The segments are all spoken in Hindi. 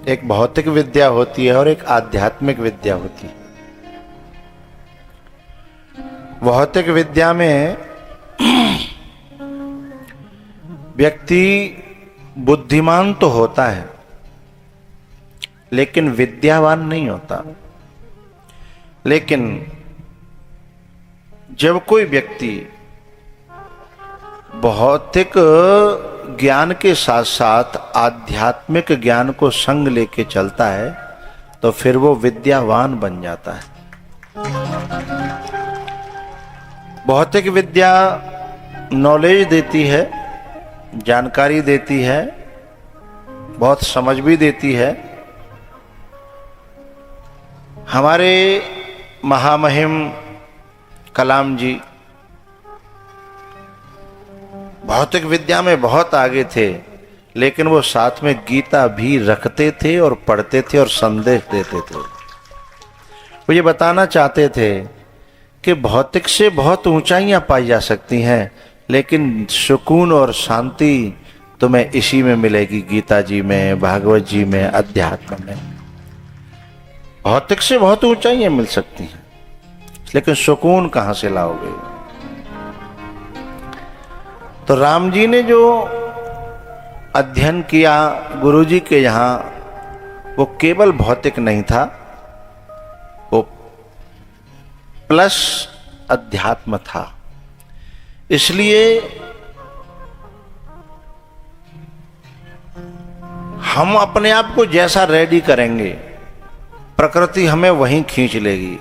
एक भौतिक विद्या होती है और एक आध्यात्मिक विद्या होती है। भौतिक विद्या में व्यक्ति बुद्धिमान तो होता है लेकिन विद्यावान नहीं होता। लेकिन जब कोई व्यक्ति भौतिक ज्ञान के साथ साथ आध्यात्मिक ज्ञान को संग लेके चलता है तो फिर वो विद्यावान बन जाता है। भौतिक विद्या नॉलेज देती है, जानकारी देती है, बहुत समझ भी देती है। हमारे महामहिम कलाम जी भौतिक विद्या में बहुत आगे थे, लेकिन वो साथ में गीता भी रखते थे और पढ़ते थे और संदेश देते थे। वो ये बताना चाहते थे कि भौतिक से बहुत ऊंचाइयां पाई जा सकती हैं, लेकिन सुकून और शांति तुम्हें इसी में मिलेगी, गीता जी में, भागवत जी में, अध्यात्म में। भौतिक से बहुत ऊंचाइयां मिल सकती हैं, लेकिन सुकून कहां से लाओगे? तो राम जी ने जो अध्ययन किया गुरुजी के यहाँ, वो केवल भौतिक नहीं था, वो प्लस अध्यात्म था। इसलिए हम अपने आप को जैसा रेडी करेंगे, प्रकृति हमें वहीं खींच लेगी।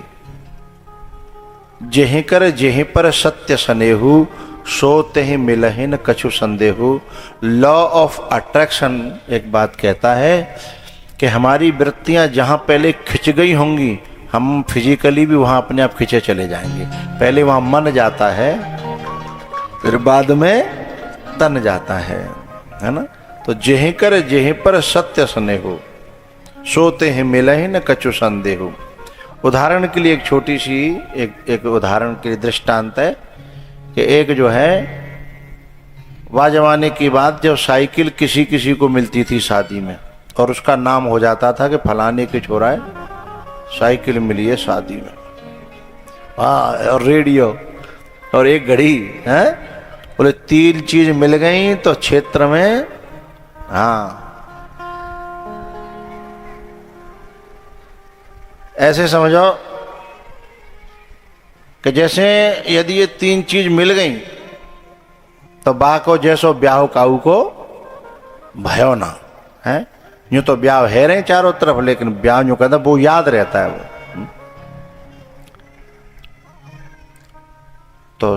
जेहि कर जेहि पर सत्य सनेहु, सोते ही मिलहि न कछु संदेहु। लॉ ऑफ अट्रैक्शन एक बात कहता है कि हमारी वृत्तियां जहां पहले खिंच गई होंगी, हम फिजिकली भी वहां अपने आप खिंचे चले जाएंगे। पहले वहां मन जाता है, फिर बाद में तन जाता है ना। तो जेहि कर जेहि पर सत्य स्नेहु, सोते ही मिलहि न कछु संदेहु। उदाहरण के लिए एक छोटी सी एक उदाहरण के लिए दृष्टांत है कि एक जो है वह जमाने की बात, जब साइकिल किसी किसी को मिलती थी शादी में, और उसका नाम हो जाता था कि फलाने के छोरा है साइकिल मिली है शादी में। हाँ, और रेडियो और एक घड़ी है, बोले 3 चीज मिल गई तो क्षेत्र में। हाँ, ऐसे समझो कि जैसे यदि ये 3 चीज मिल गई तो बा को जैसो ब्याह काऊ को भयो ना है। यूं तो ब्याह है रहे चारों तरफ, लेकिन ब्याह यूं कहता वो याद रहता है वो। तो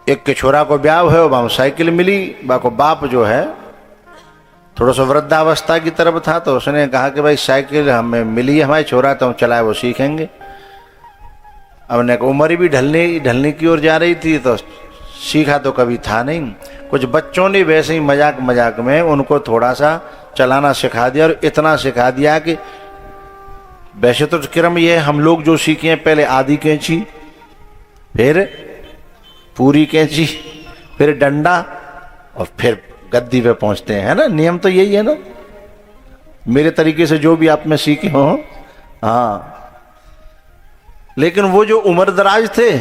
एक के छोरा को ब्याह है, वहां साइकिल मिली, बा को बाप जो है थोड़ा सा वृद्धावस्था की तरफ था, तो उसने कहा कि भाई साइकिल हमें मिली है, हमारे छोरा तो हम चलाए वो सीखेंगे। अब ने उम्र भी ढलने की ओर जा रही थी, तो सीखा तो कभी था नहीं। कुछ बच्चों ने वैसे ही मजाक मजाक में उनको थोड़ा सा चलाना सिखा दिया, और इतना सिखा दिया कि वैसे तो क्रम ये हम लोग जो सीखे हैं, पहले आधी कैंची, फिर पूरी कैंची, फिर डंडा, और फिर गद्दी पे पहुंचते हैं, है ना। नियम तो यही है ना, मेरे तरीके से जो भी आप में सीखे हो। हाँ, लेकिन वो जो उम्र दराज थे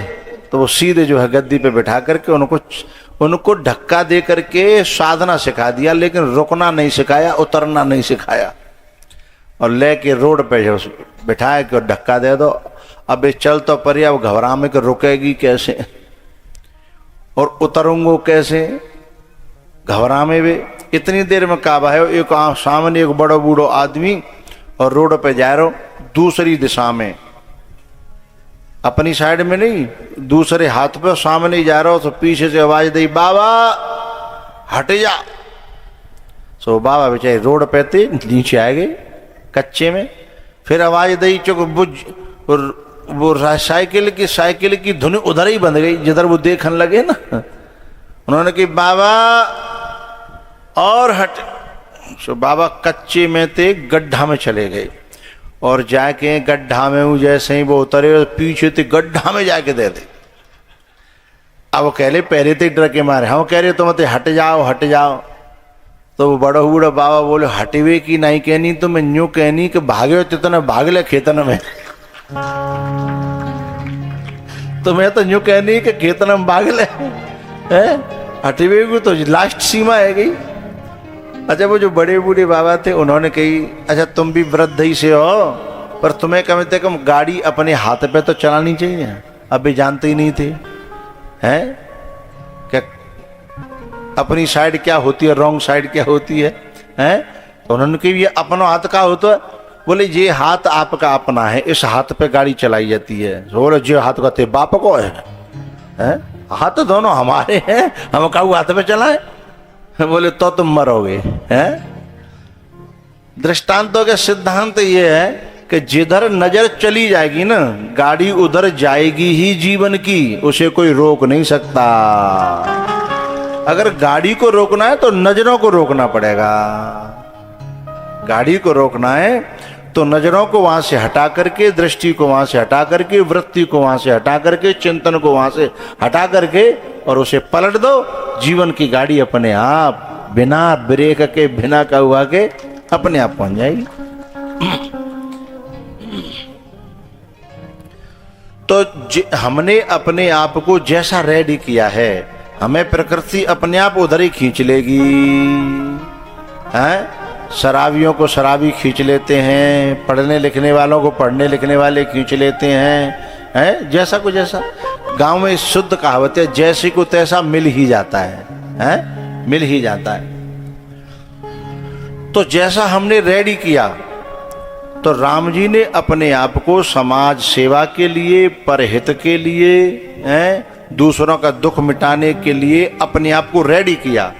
तो वो सीधे जो है गद्दी पे बैठा करके उनको धक्का दे करके साधना सिखा दिया, लेकिन रुकना नहीं सिखाया, उतरना नहीं सिखाया। और लेके रोड पे जो बैठाए कि धक्का दे दो, अब चल तो परी, अब घबरा में कि रुकेगी कैसे और उतरूंगो कैसे, घबरा में वे। इतनी देर में काबा है, एक सामने एक बड़ो बूढ़ो आदमी और रोड पे जा रहा दूसरी दिशा में, अपनी साइड में नहीं, दूसरे हाथ पे सामने ही जा रहा हो। तो पीछे से आवाज दी, बाबा हट जा। सो बाबा बेचारे रोड पे थे, नीचे आ गए कच्चे में। फिर आवाज दी, चुक बुझ, वो साइकिल की धुन उधर ही बंद गई जिधर वो देखने लगे ना। उन्होंने कहा बाबा और हट। सो बाबा कच्चे में थे, गड्ढा में चले गए, और जाके गड्ढा में वो जैसे ही वो उतरे, पीछे थे गड्ढा में जाके दे दे। अब वो कह रहे पहले थे डर के मारे, हम कह रहे तुम हट जाओ हट जाओ। तो वो बड़ा बूढ़ा बाबा बोले हटवे की नहीं कहनी तो मैं यूं कहनी कि भागे तितना भाग ले खेतन में। तो मैं तो यूं कहनी कि खेतन में भाग ले, हटवे की तो लास्ट सीमा है गई। अच्छा वो जो बड़े बूढ़े बाबा थे उन्होंने कही अच्छा तुम भी वृद्ध ही से हो, पर तुम्हें कम से कम गाड़ी अपने हाथ पे तो चलानी चाहिए, अभी जानते ही नहीं थे हैं क्या अपनी साइड क्या होती है, रॉन्ग साइड क्या होती है, हैं? तो उन्होंने कही ये अपना हाथ का होता है, बोले ये हाथ आपका अपना है, इस हाथ पे गाड़ी चलाई जाती है। बोले जो हाथ का ते बाप को है, हैं? हाथ दोनों हमारे हैं, हम कहूँ हाथ पे चलाए? बोले तो तुम मरोगे, हैं? दृष्टांतों के सिद्धांत ये है कि जिधर नजर चली जाएगी ना गाड़ी उधर जाएगी ही जीवन की, उसे कोई रोक नहीं सकता। अगर गाड़ी को रोकना है तो नजरों को रोकना पड़ेगा। गाड़ी को रोकना है तो नजरों को वहां से हटा करके, दृष्टि को वहां से हटा करके, वृत्ति को वहां से हटा करके, चिंतन को वहां से हटा करके और उसे पलट दो। जीवन की गाड़ी अपने आप बिना ब्रेक के, बिना का हुआ के अपने आप पहुंच जाएगी। तो हमने अपने आप को जैसा रेडी किया है, हमें प्रकृति अपने आप उधर ही खींच लेगी, हैं? शराबियों को शराबी खींच लेते हैं, पढ़ने लिखने वालों को पढ़ने लिखने वाले खींच लेते हैं, जैसा को जैसा। गांव में शुद्ध कहावत है, जैसे को तैसा मिल ही जाता है, मिल ही जाता है। तो जैसा हमने रेडी किया, तो राम जी ने अपने आप को समाज सेवा के लिए, परहित के लिए, दूसरों का दुख मिटाने के लिए अपने आप को रेडी किया।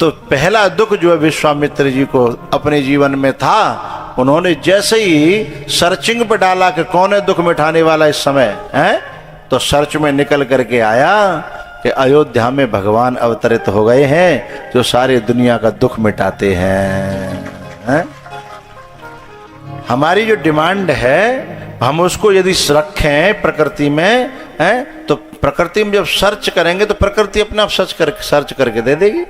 तो पहला दुख जो है विश्वामित्र जी को अपने जीवन में था, उन्होंने जैसे ही सर्चिंग पे डाला कि कौन है दुख मिटाने वाला इस समय, तो सर्च में निकल करके आया कि अयोध्या में भगवान अवतरित हो गए हैं जो सारी दुनिया का दुख मिटाते हैं। हमारी जो डिमांड है हम उसको यदि रखें प्रकृति में, तो प्रकृति में जब सर्च करेंगे तो प्रकृति अपने आप सर्च करके दे देगी।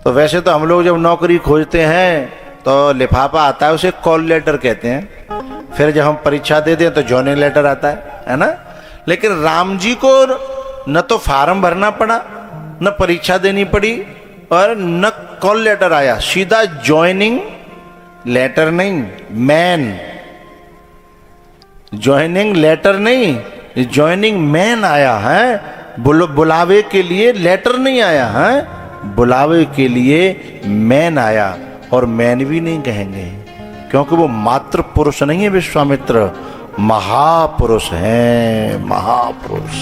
तो वैसे तो हम लोग जब नौकरी खोजते हैं तो लिफाफा आता है, उसे कॉल लेटर कहते हैं। फिर जब हम परीक्षा देते हैं तो जॉइनिंग लेटर आता है ना। लेकिन राम जी को न तो फार्म भरना पड़ा, न परीक्षा देनी पड़ी और न कॉल लेटर आया, सीधा जॉइनिंग लेटर नहीं, मैन, जॉइनिंग लेटर नहीं, जॉइनिंग मैन आया है। बुलावे के लिए लेटर नहीं आया है, बुलावे के लिए मैन आया। और मैन भी नहीं कहेंगे क्योंकि वो मात्र पुरुष नहीं है, विश्वामित्र महापुरुष हैं, महापुरुष।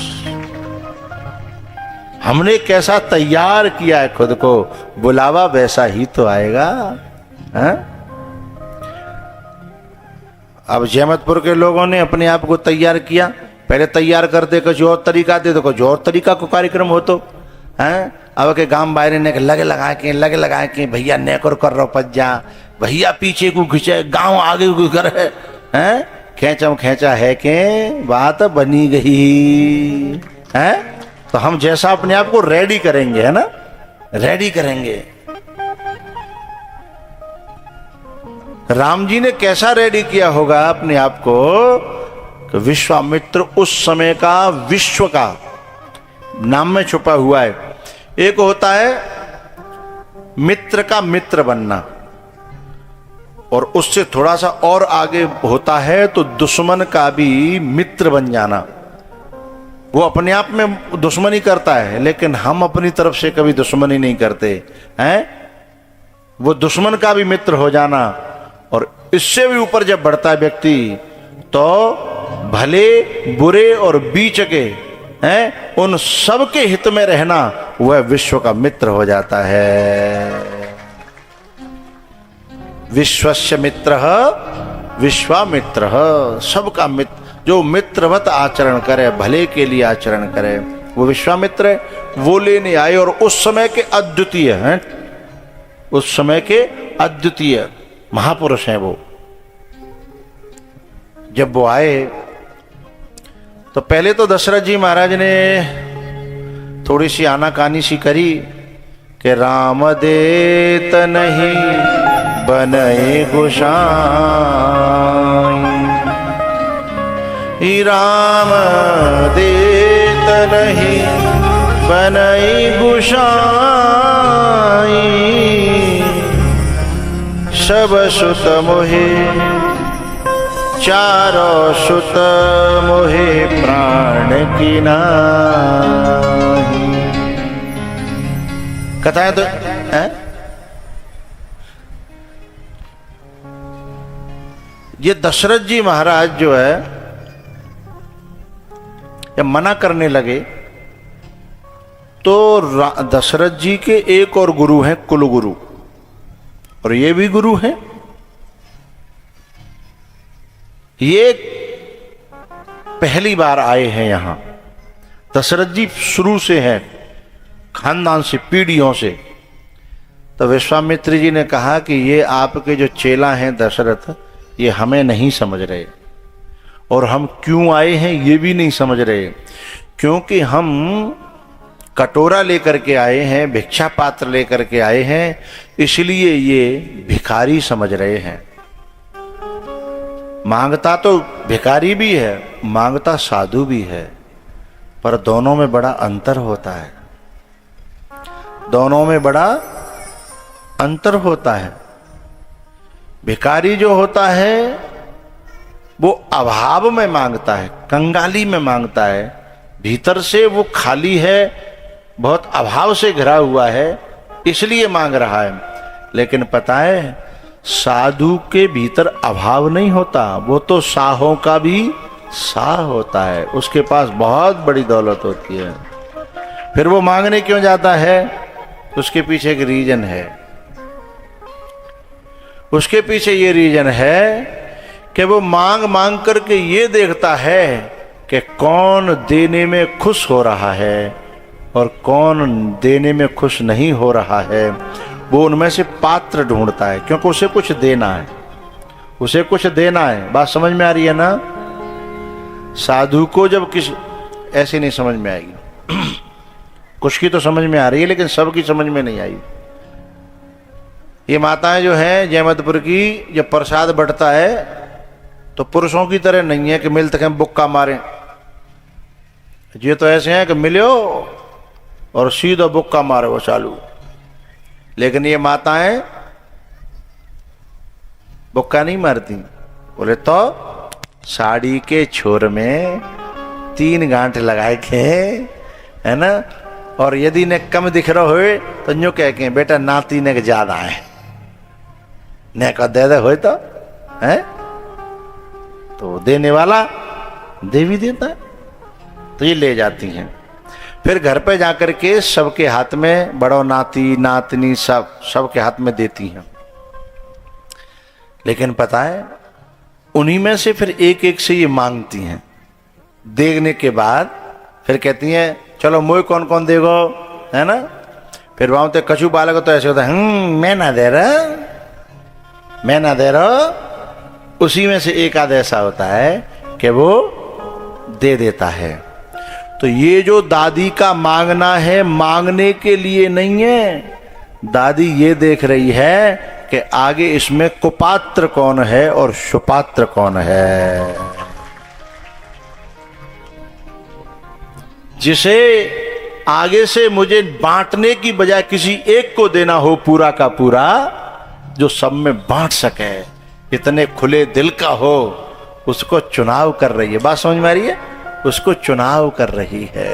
हमने कैसा तैयार किया है खुद को, बुलावा वैसा ही तो आएगा, है? अब जहमतपुर के लोगों ने अपने आप को तैयार किया, पहले तैयार करते कुछ और तरीका दे तो कुछ और तरीका को कार्यक्रम हो तो, हैं? अब के गांव बाहर ने लगे लगा के भैया नेकर कर रहो पज्जा, भैया पीछे को खींचे, गांव आगे को करे, हैं? खेचा खेचा है के बात बनी गई, हैं? तो हम जैसा अपने आप को रेडी करेंगे, है ना, रेडी करेंगे। राम जी ने कैसा रेडी किया होगा अपने आप को कि विश्वामित्र उस समय का, विश्व का नाम में छुपा हुआ है। एक होता है मित्र का मित्र बनना, और उससे थोड़ा सा और आगे होता है तो दुश्मन का भी मित्र बन जाना। वो अपने आप में दुश्मनी करता है लेकिन हम अपनी तरफ से कभी दुश्मनी नहीं करते हैं, वो दुश्मन का भी मित्र हो जाना। और इससे भी ऊपर जब बढ़ता है व्यक्ति तो भले बुरे और बीच के हैं उन सब के हित में रहना, वह विश्व का मित्र हो जाता है। विश्वस्य मित्रः विश्वामित्रः, सबका मित्र, जो मित्रवत आचरण करे, भले के लिए आचरण करे, वो विश्वामित्र है। वो लेने आए और उस समय के अद्वितीय हैं, उस समय के अद्वितीय महापुरुष हैं वो। जब वो आए तो पहले तो दशरथ जी महाराज ने थोड़ी सी आनाकानी सी करी कि राम देत नहीं बनए गोसाई, राम देत नहीं बनई गोसाई, सब सुत मोहे चारों सुत मोहे प्राण की नाही। कथाएं तो है? ये दशरथ जी महाराज जो है जब मना करने लगे तो दशरथ जी के एक और गुरु हैं, कुलगुरु, और ये भी गुरु हैं। ये पहली बार आए हैं यहां। दशरथ जी शुरू से हैं, खानदान से, पीढ़ियों से। तो विश्वामित्र जी ने कहा कि ये आपके जो चेला हैं दशरथ, ये हमें नहीं समझ रहे, और हम क्यों आए हैं ये भी नहीं समझ रहे, क्योंकि हम कटोरा लेकर के आए हैं, भिक्षा पात्र लेकर के आए हैं, इसलिए ये भिखारी समझ रहे हैं। मांगता तो भिखारी भी है, मांगता साधु भी है, पर दोनों में बड़ा अंतर होता है। दोनों में बड़ा अंतर होता है। भिखारी जो होता है वो अभाव में मांगता है, कंगाली में मांगता है, भीतर से वो खाली है, बहुत अभाव से घिरा हुआ है, इसलिए मांग रहा है। लेकिन पता है साधु के भीतर अभाव नहीं होता, वो तो साहों का भी साह होता है, उसके पास बहुत बड़ी दौलत होती है। फिर वो मांगने क्यों जाता है? उसके पीछे एक रीजन है। उसके पीछे ये रीजन है कि वो मांग मांग करके ये देखता है कि कौन देने में खुश हो रहा है और कौन देने में खुश नहीं हो रहा है। वो उनमें से पात्र ढूंढता है, क्योंकि उसे कुछ देना है, उसे कुछ देना है। बात समझ में आ रही है ना? साधु को जब किस ऐसे नहीं समझ में आएगी। कुछ की तो समझ में आ रही है, लेकिन सबकी समझ में नहीं आई। ये माताएं जो हैं जयमतपुर की, जब प्रसाद बंटता है तो पुरुषों की तरह नहीं है कि मिल तक हम बुक्का मारें। ये तो ऐसे हैं कि मिलो और सीधा बुक्का मारे वो चालू। लेकिन ये माताएं बुक्का नहीं मारती। बोले तो साड़ी के छोर में 3 गांठ लगाए के, है ना, और यदि ने कम दिख रहा हो तो यूं कह के बेटा नाती ने ज्यादा है, ने का दे हो तो है, तो देने वाला दे भी देता है। तो ये ले जाती हैं। फिर घर पे जाकर के सबके हाथ में, बड़ो नाती नातनी सबके हाथ में देती हैं। लेकिन पता है उन्हीं में से फिर एक एक से ये मांगती हैं। देखने के बाद फिर कहती हैं चलो मोए कौन कौन देगो, है ना। फिर वहां तो कछु बालक तो ऐसे होता है, मैं ना दे रहा, मैं ना दे रहा। उसी में से एक आध ऐसा होता है कि वो दे देता है। तो ये जो दादी का मांगना है, मांगने के लिए नहीं है। दादी ये देख रही है कि आगे इसमें कुपात्र कौन है और सुपात्र कौन है। जिसे आगे से मुझे बांटने की बजाय किसी एक को देना हो पूरा का पूरा, जो सब में बांट सके, इतने खुले दिल का हो, उसको चुनाव कर रही है। बात समझ में आ रही है? उसको चुनाव कर रही है।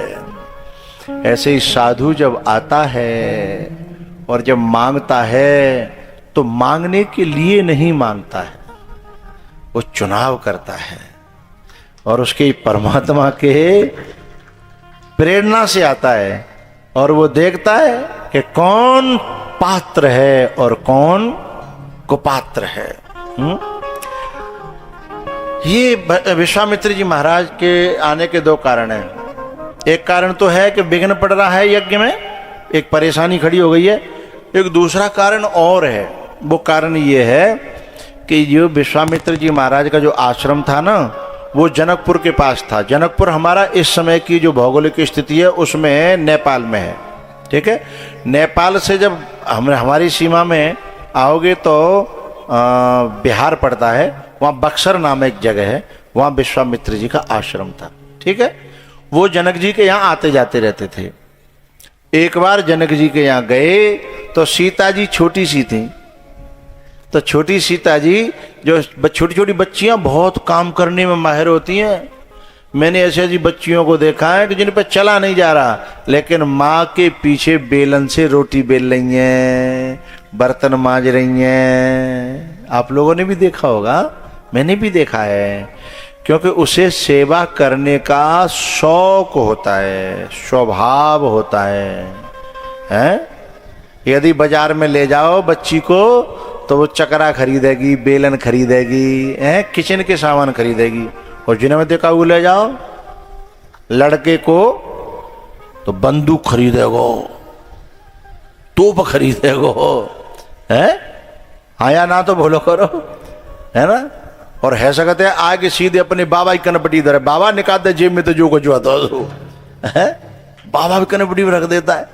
ऐसे ही साधु जब आता है और जब मांगता है तो मांगने के लिए नहीं मांगता है, वो चुनाव करता है और उसके परमात्मा के प्रेरणा से आता है और वो देखता है कि कौन पात्र है और कौन कुपात्र है। ये विश्वामित्र जी महाराज के आने के 2 कारण हैं। एक कारण तो है कि विघ्न पड़ रहा है यज्ञ में, एक परेशानी खड़ी हो गई है। एक दूसरा कारण और है, वो कारण ये है कि जो विश्वामित्र जी महाराज का जो आश्रम था ना, वो जनकपुर के पास था। जनकपुर हमारा इस समय की जो भौगोलिक स्थिति है उसमें नेपाल में है। ठीक है। नेपाल से जब हमारी सीमा में आओगे तो बिहार पड़ता है, वहाँ बक्सर नाम एक जगह है, वहाँ विश्वामित्र जी का आश्रम था। ठीक है। वो जनक जी के यहाँ आते जाते रहते थे। एक बार जनक जी के यहाँ गए तो सीता जी छोटी सी थी, तो छोटी सीता जी जो छोटी छोटी बच्चियां बहुत काम करने में माहिर होती हैं। मैंने ऐसे ऐसी बच्चियों को देखा है कि जिन पर चला नहीं जा रहा, लेकिन माँ के पीछे बेलन से रोटी बेल रही हैं, बर्तन मांज रही हैं। आप लोगों ने भी देखा होगा, मैंने भी देखा है, क्योंकि उसे सेवा करने का शौक होता है, स्वभाव होता है, हैं? यदि बाजार में ले जाओ बच्ची को तो वो चकरा खरीदेगी, बेलन खरीदेगी, हैं? किचन के सामान खरीदेगी। और जिन्हें में देखा वो ले जाओ लड़के को तो बंदूक खरीदेगो, तोप खरीदेगो, है? हाँ या ना तो बोलो करो, है ना? और है सकते है आगे सीधे अपने बाबा की कनपटी इधर है, बाबा निकाल दे जेब में तो जो कुछ हुआ तो है, बाबा भी कनपटी में रख देता है।